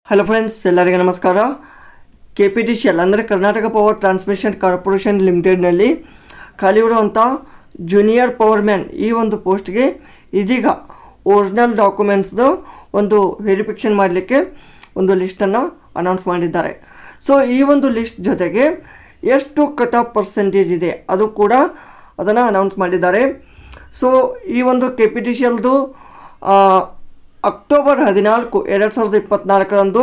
Hello friends, ಎಲ್ಲರಿಗೆ ನಮಸ್ಕಾರ. KPTCL ಅಂದರೆ ಕರ್ನಾಟಕ ಪವರ್ ಟ್ರಾನ್ಸ್ಮಿಷನ್ ಕಾರ್ಪೊರೇಷನ್ ಲಿಮಿಟೆಡ್ನಲ್ಲಿ ಖಾಲಿ ಇರುವಂಥ ಜೂನಿಯರ್ ಪವರ್ಮ್ಯಾನ್ ಈ ಒಂದು ಪೋಸ್ಟ್ಗೆ ಇದೀಗ ಒರಿಜಿನಲ್ ಡಾಕ್ಯುಮೆಂಟ್ಸ್ದು ಒಂದು ವೆರಿಫಿಕೇಷನ್ ಮಾಡಲಿಕ್ಕೆ ಒಂದು ಲಿಸ್ಟನ್ನು ಅನೌನ್ಸ್ ಮಾಡಿದ್ದಾರೆ. ಸೊ ಈ ಒಂದು ಲಿಸ್ಟ್ ಜೊತೆಗೆ ಎಷ್ಟು ಕಟ್ ಆಫ್ ಪರ್ಸೆಂಟೇಜ್ ಇದೆ ಅದು ಕೂಡ ಅದನ್ನು ಅನೌನ್ಸ್ ಮಾಡಿದ್ದಾರೆ. ಸೊ ಈ ಒಂದು KPTCLದು ಅಕ್ಟೋಬರ್ 14, 2024ರಂದು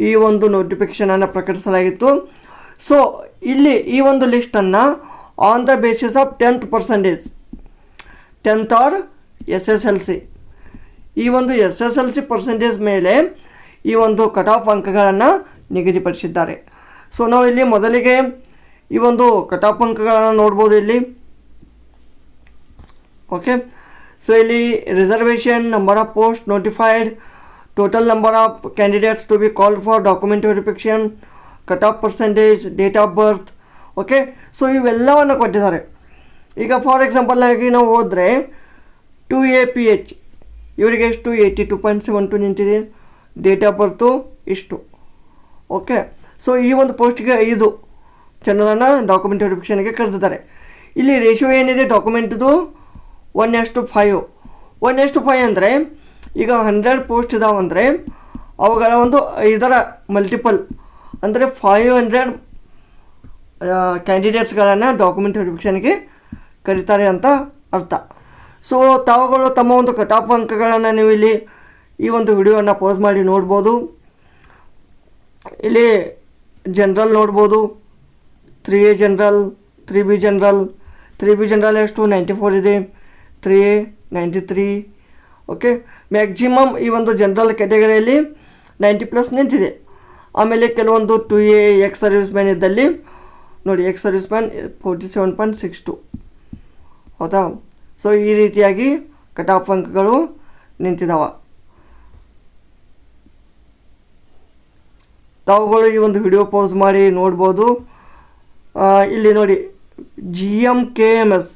ಈ ಒಂದು ನೋಟಿಫಿಕೇಷನನ್ನು ಪ್ರಕಟಿಸಲಾಗಿತ್ತು. ಸೊ ಇಲ್ಲಿ ಈ ಒಂದು ಲಿಸ್ಟನ್ನು on the basis of 10th or SSLC, ಈ ಒಂದು SSLC ಪರ್ಸೆಂಟೇಜ್ ಮೇಲೆ ಈ ಒಂದು ಕಟ್ ಆಫ್ ಅಂಕಗಳನ್ನು ನಿಗದಿಪಡಿಸಿದ್ದಾರೆ. ಸೊ ನಾವು ಇಲ್ಲಿ ಮೊದಲಿಗೆ ಈ ಒಂದು ಕಟ್ ಆಫ್ ಅಂಕಗಳನ್ನು ನೋಡ್ಬೋದು ಇಲ್ಲಿ. ಓಕೆ, ಸೊ ಇಲ್ಲಿ reservation, number of post notified, total number of candidates to be called for document verification, cut off percentage, date of birth. Okay, so ಇವೆಲ್ಲವನ್ನು ಕೊಟ್ಟಿದ್ದಾರೆ. ಈಗ ಫಾರ್ ಎಕ್ಸಾಂಪಲ್ ಆಗಿ ನಾವು ಹೋದರೆ 2APH ಇವರಿಗೆ ಎಷ್ಟು 82.72 ನಿಂತಿದೆ, ಡೇಟ್ ಆಫ್ ಬರ್ತು ಇಷ್ಟು. ಓಕೆ, ಸೊ ಈ ಒಂದು ಪೋಸ್ಟ್ಗೆ 5 ಜನರನ್ನು ಡಾಕ್ಯುಮೆಂಟ್ ವೆರಿಫಿಕೇಷನ್ಗೆ ಕರೆದಿದ್ದಾರೆ. ಇಲ್ಲಿ ರೇಷಿಯೋ ಏನಿದೆ ಡಾಕ್ಯುಮೆಂಟ್ದು 1:5. 1:5 ಅಂದರೆ ಈಗ 100 ಪೋಸ್ಟ್ ಇದಾವಂದರೆ ಅವುಗಳ ಒಂದು 5ರ ಮಲ್ಟಿಪಲ್ ಅಂದರೆ 500 ಕ್ಯಾಂಡಿಡೇಟ್ಸ್ಗಳನ್ನು ಡಾಕ್ಯುಮೆಂಟ್ ವೆರಿಫಿಕೇಷನ್ಗೆ ಕರೀತಾರೆ ಅಂತ ಅರ್ಥ. ಸೊ ತಾವುಗಳು ತಮ್ಮ ಒಂದು ಕಟ್ ಆಫ್ ಅಂಕಗಳನ್ನು ನೀವು ಇಲ್ಲಿ ಈ ಒಂದು ವಿಡಿಯೋವನ್ನು ಪೋಸ್ ಮಾಡಿ ನೋಡ್ಬೋದು. ಇಲ್ಲಿ ಜನರಲ್ ನೋಡ್ಬೋದು, 3A general, 3B general. 3B general ಎಷ್ಟು 94 ಇದೆ, 3A 93. ಓಕೆ, ಮ್ಯಾಕ್ಸಿಮಮ್ ಈ ಒಂದು ಜನರಲ್ ಕ್ಯಾಟಗರಿಯಲ್ಲಿ 90+ ನಿಂತಿದೆ. ಆಮೇಲೆ ಕೆಲವೊಂದು 2A ಎಕ್ಸ್ ಸರ್ವಿಸ್ ಮ್ಯಾನ್ ಇದ್ದಲ್ಲಿ ನೋಡಿ, ಎಕ್ಸ್ ಸರ್ವಿಸ್ ಮ್ಯಾನ್ 47.62. ಹೌದಾ? ಸೊ ಈ ರೀತಿಯಾಗಿ ಕಟ್ ಆಫ್ ಅಂಕಗಳು ನಿಂತಿದ್ದಾವ. ತಾವುಗಳು ಈ ಒಂದು ವಿಡಿಯೋ ಪೌಸ್ ಮಾಡಿ ನೋಡ್ಬೋದು. ಇಲ್ಲಿ ನೋಡಿ, GMKMS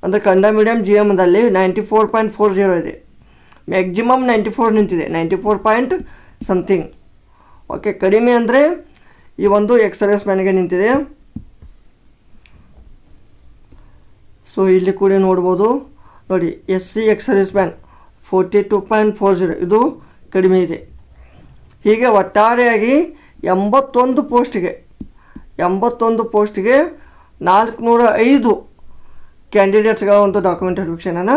ಅಂದರೆ ಕನ್ನಡ ಮೀಡಿಯಮ್ GMದಲ್ಲಿ 94.40 ಇದೆ. ಮ್ಯಾಕ್ಸಿಮಮ್ 94 ನಿಂತಿದೆ, 94 ಪಾಯಿಂಟ್ ಸಮಥಿಂಗ್. ಓಕೆ, ಕಡಿಮೆ ಅಂದರೆ ಈ ಒಂದು ಎಕ್ಸ್ ಸರ್ವಿಸ್ ಮ್ಯಾನ್ಗೆ ನಿಂತಿದೆ. ಸೊ ಇಲ್ಲಿ ಕೂಡ ನೋಡ್ಬೋದು ನೋಡಿ, SC ಎಕ್ಸ್ ಸರ್ವಿಸ್ ಮ್ಯಾನ್ 42.40 ಇದು ಕಡಿಮೆ ಇದೆ. ಹೀಗೆ ಒಟ್ಟಾರೆಯಾಗಿ 81 ಪೋಸ್ಟಿಗೆ 405 ಕ್ಯಾಂಡಿಡೇಟ್ಸ್ಗಳ ಒಂದು ಡಾಕ್ಯುಮೆಂಟ್ ವೆರಿಫಿಕೇಷನನ್ನು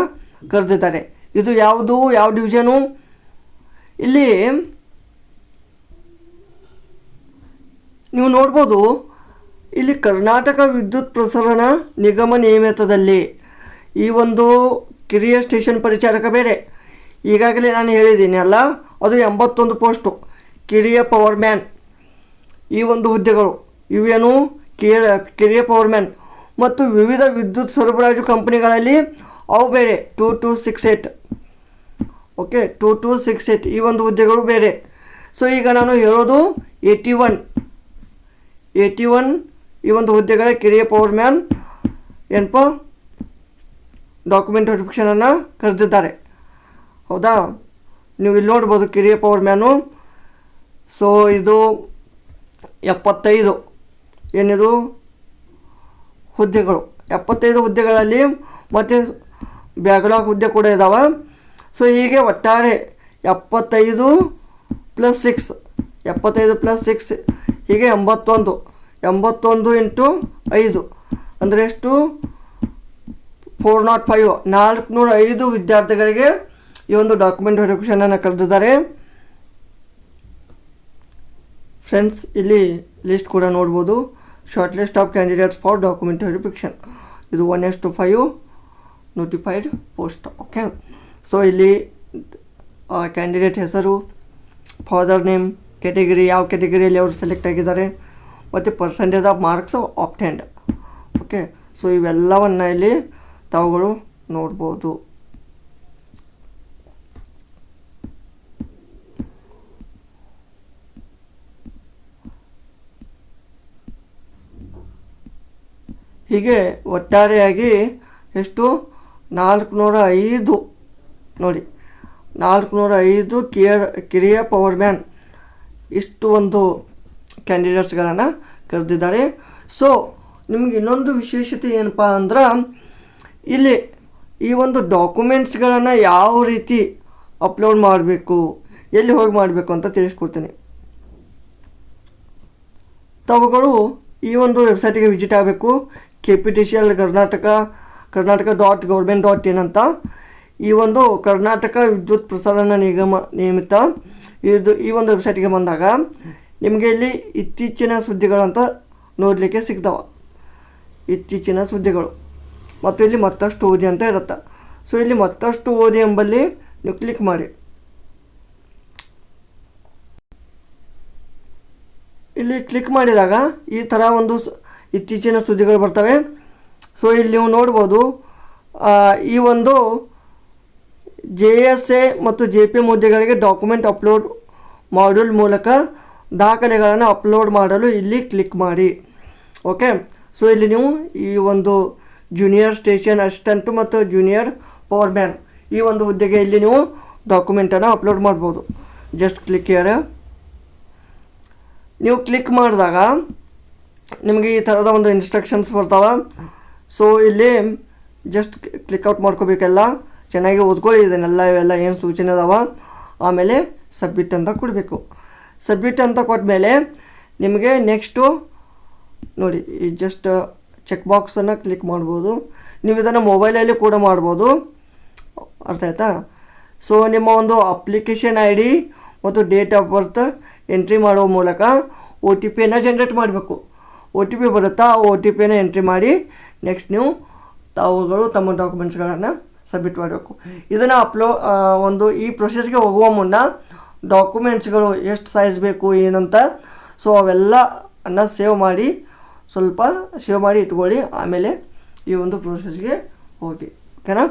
ಕರೆದಿದ್ದಾರೆ. ಇದು ಯಾವ ಡಿವಿಷನು? ಇಲ್ಲಿ ನೀವು ನೋಡ್ಬೋದು, ಇಲ್ಲಿ ಕರ್ನಾಟಕ ವಿದ್ಯುತ್ ಪ್ರಸರಣ ನಿಗಮ ನಿಯಮಿತದಲ್ಲಿ ಈ ಒಂದು ಕಿರಿಯ ಸ್ಟೇಷನ್ ಪರಿಚಾರಕ ಬೇರೆ. ಈಗಾಗಲೇ ನಾನು ಹೇಳಿದ್ದೀನಿ ಅಲ್ಲ, ಅದು 81 ಪೋಸ್ಟು ಕಿರಿಯ ಪವರ್ಮ್ಯಾನ್. ಈ ಒಂದು ಹುದ್ದೆಗಳು ಇವೇನು ಕಿರಿಯ ಪವರ್ಮ್ಯಾನ್ ಮತ್ತು ವಿವಿಧ ವಿದ್ಯುತ್ ಸರಬರಾಜು ಕಂಪನಿಗಳಲ್ಲಿ ಅವು ಬೇರೆ 2268. ಓಕೆ, 2268 ಈ ಒಂದು ಹುದ್ದೆಗಳು ಬೇರೆ. ಸೊ ಈಗ ನಾನು ಹೇಳೋದು 81 ಈ ಒಂದು ಹುದ್ದೆಗಳ ಕಿರಿಯ ಪವರ್ಮ್ಯಾನ್ ಏನಪ್ಪ ಡಾಕ್ಯುಮೆಂಟ್ ವೆರಿಫಿಕೇಷನನ್ನು ಕರೆದಿದ್ದಾರೆ. ಹೌದಾ? ನೀವು ಇಲ್ಲಿ ನೋಡ್ಬೋದು ಕಿರಿಯ ಪವರ್ಮ್ಯಾನು. ಸೊ ಇದು 75 ಏನಿದು ಹುದ್ದೆಗಳು, 75 ಹುದ್ದೆಗಳಲ್ಲಿ ಮತ್ತು ಬ್ಯಾಕ್ಲಾಗ್ ಹುದ್ದೆ ಕೂಡ ಇದ್ದಾವೆ. ಸೊ ಹೀಗೆ ಒಟ್ಟಾರೆ 75 + 6 ಹೀಗೆ 81 × 5 ಅಂದರೆ ಎಷ್ಟು 405 405 ವಿದ್ಯಾರ್ಥಿಗಳಿಗೆ ಈ ಒಂದು ಡಾಕ್ಯುಮೆಂಟ್ ವೆರಿಫಿಕೇಷನನ್ನು ಕರೆದಿದ್ದಾರೆ. ಫ್ರೆಂಡ್ಸ್, ಇಲ್ಲಿ ಲಿಸ್ಟ್ ಕೂಡ ನೋಡ್ಬೋದು. Short list of candidates for document verification ಇದು 1:5 ನೋಟಿಫೈಡ್ ಪೋಸ್ಟ್. ಓಕೆ, ಸೊ ಇಲ್ಲಿ ಕ್ಯಾಂಡಿಡೇಟ್ ಹೆಸರು, ಫಾದರ್ ನೇಮ್, ಕ್ಯಾಟಗರಿ, ಯಾವ ಕ್ಯಾಟಗರಿಯಲ್ಲಿ ಅವರು ಸೆಲೆಕ್ಟ್ ಆಗಿದ್ದಾರೆ ಮತ್ತು percentage of marks obtained. Okay, so ಇವೆಲ್ಲವನ್ನು ಇಲ್ಲಿ ತಾವುಗಳು ನೋಡ್ಬೋದು. ಹೀಗೆ ಒಟ್ಟಾರೆಯಾಗಿ ಎಷ್ಟು 405 ನೋಡಿ, 405 ಕಿರಿಯ ಪವರ್ಮ್ಯಾನ್ ಇಷ್ಟು ಒಂದು ಕ್ಯಾಂಡಿಡೇಟ್ಸ್ಗಳನ್ನು ಕರೆದಿದ್ದಾರೆ. ಸೊ ನಿಮಗೆ ಇನ್ನೊಂದು ವಿಶೇಷತೆ ಏನಪ್ಪ ಅಂದ್ರೆ ಇಲ್ಲಿ ಈ ಒಂದು ಡಾಕ್ಯುಮೆಂಟ್ಸ್ಗಳನ್ನು ಯಾವ ರೀತಿ ಅಪ್ಲೋಡ್ ಮಾಡಬೇಕು, ಎಲ್ಲಿ ಹೋಗಿ ಮಾಡಬೇಕು ಅಂತ ತಿಳಿಸ್ಕೊಡ್ತೀನಿ. ತಾವುಗಳು ಈ ಒಂದು ವೆಬ್ಸೈಟಿಗೆ ವಿಸಿಟ್ ಆಗಬೇಕು. KPTCL kptcl.gov.in ಅಂತ ಈ ಒಂದು ಕರ್ನಾಟಕ ವಿದ್ಯುತ್ ಪ್ರಸಾರಣ ನಿಗಮ ನಿಯಮಿತ ಈ ಒಂದು ವೆಬ್ಸೈಟಿಗೆ ಬಂದಾಗ ನಿಮಗೆ ಇಲ್ಲಿ ಇತ್ತೀಚಿನ ಸುದ್ದಿಗಳಂತ ನೋಡಲಿಕ್ಕೆ ಸಿಗ್ತಾವೆ. ಇತ್ತೀಚಿನ ಸುದ್ದಿಗಳು ಮತ್ತು ಇಲ್ಲಿ ಮತ್ತಷ್ಟು ಓದಿ ಅಂತ ಇರುತ್ತೆ. ಸೊ ಇಲ್ಲಿ ಮತ್ತಷ್ಟು ಓದಿ ಎಂಬಲ್ಲಿ ನೀವು ಕ್ಲಿಕ್ ಮಾಡಿ. ಇಲ್ಲಿ ಕ್ಲಿಕ್ ಮಾಡಿದಾಗ ಈ ಥರ ಒಂದು ಇತ್ತೀಚಿನ ಸುದ್ದಿಗಳು ಬರ್ತವೆ. ಸೊ ಇಲ್ಲಿ ನೀವು ನೋಡ್ಬೋದು ಈ ಒಂದು JSA ಮತ್ತು JPM ಹುದ್ದೆಗಳಿಗೆ ಡಾಕ್ಯುಮೆಂಟ್ ಅಪ್ಲೋಡ್ ಮಾಡ್ಯೂಲ್ ಮೂಲಕ ದಾಖಲೆಗಳನ್ನು ಅಪ್ಲೋಡ್ ಮಾಡಲು ಇಲ್ಲಿ ಕ್ಲಿಕ್ ಮಾಡಿ. ಓಕೆ, ಸೊ ಇಲ್ಲಿ ನೀವು ಈ ಒಂದು ಜೂನಿಯರ್ ಸ್ಟೇಷನ್ ಅಸಿಸ್ಟೆಂಟು ಮತ್ತು ಜೂನಿಯರ್ ಪವರ್ ಮ್ಯಾನ್ ಈ ಒಂದು ಹುದ್ದೆಗೆ ಇಲ್ಲಿ ನೀವು ಡಾಕ್ಯುಮೆಂಟನ್ನು ಅಪ್ಲೋಡ್ ಮಾಡ್ಬೋದು. Just click here. ನೀವು ಕ್ಲಿಕ್ ಮಾಡಿದಾಗ ನಿಮಗೆ ಈ ಥರದ ಒಂದು ಇನ್ಸ್ಟ್ರಕ್ಷನ್ಸ್ ಬರ್ತಾವೆ. ಸೊ ಇಲ್ಲಿ ಜಸ್ಟ್ ಕ್ಲಿಕ್ಔಟ್ ಮಾಡ್ಕೋಬೇಕೆಲ್ಲ, ಚೆನ್ನಾಗಿ ಓದ್ಕೊಳ್ಳಿ ಇದನ್ನೆಲ್ಲ, ಇವೆಲ್ಲ ಏನು ಸೂಚನೆ ಅದಾವ. ಆಮೇಲೆ ಸಬ್ಮಿಟ್ ಅಂತ ಕೊಡಬೇಕು. ಸಬ್ಮಿಟ್ ಅಂತ ಕೊಟ್ಟಮೇಲೆ ನಿಮಗೆ ನೆಕ್ಸ್ಟು ನೋಡಿ ಈ ಜಸ್ಟ್ ಚೆಕ್ ಬಾಕ್ಸನ್ನು ಕ್ಲಿಕ್ ಮಾಡ್ಬೋದು. ನೀವು ಇದನ್ನು ಮೊಬೈಲಲ್ಲಿ ಕೂಡ ಮಾಡ್ಬೋದು, ಅರ್ಥ ಆಯ್ತಾ. ಸೊ ನಿಮ್ಮ ಒಂದು ಅಪ್ಲಿಕೇಶನ್ ID ಮತ್ತು ಡೇಟ್ ಆಫ್ ಬರ್ತ್ ಎಂಟ್ರಿ ಮಾಡುವ ಮೂಲಕ OTPಯನ್ನು ಜನ್ರೇಟ್ ಮಾಡಬೇಕು. OTP ಬರುತ್ತಾ, ಆ OTPಯನ್ನು ಎಂಟ್ರಿ ಮಾಡಿ ನೆಕ್ಸ್ಟ್ ನೀವು ತಾವುಗಳು ತಮ್ಮ ಡಾಕ್ಯುಮೆಂಟ್ಸ್ಗಳನ್ನು ಸಬ್ಮಿಟ್ ಮಾಡಬೇಕು. ಇದನ್ನು ಈ ಪ್ರೊಸೆಸ್ಗೆ ಹೋಗುವ ಮುನ್ನ ಡಾಕ್ಯುಮೆಂಟ್ಸ್ಗಳು ಎಷ್ಟು ಸೈಜ್ ಬೇಕು ಏನಂತ ಸೊ ಅವೆಲ್ಲ ಸೇವ್ ಮಾಡಿ ಇಟ್ಕೊಳ್ಳಿ. ಆಮೇಲೆ ಈ ಒಂದು ಪ್ರೊಸೆಸ್ಗೆ ಹೋಗಿ, ಓಕೆನಾ.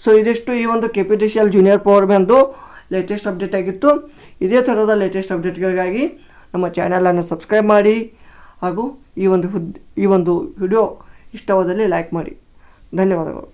ಸೊ ಇದಿಷ್ಟು ಈ ಒಂದು KPTCL ಜೂನಿಯರ್ ಪವರ್ ಮ್ಯಾನ್ದು ಲೇಟೆಸ್ಟ್ ಅಪ್ಡೇಟ್ ಆಗಿತ್ತು. ಇದೇ ಥರದ ಲೇಟೆಸ್ಟ್ ಅಪ್ಡೇಟ್ಗಳಿಗಾಗಿ ನಮ್ಮ ಚಾನಲನ್ನು ಸಬ್ಸ್ಕ್ರೈಬ್ ಮಾಡಿ ಹಾಗೂ ಈ ಒಂದು ವಿಡಿಯೋ ಇಷ್ಟವಾದಲ್ಲಿ ಲೈಕ್ ಮಾಡಿ. ಧನ್ಯವಾದಗಳು.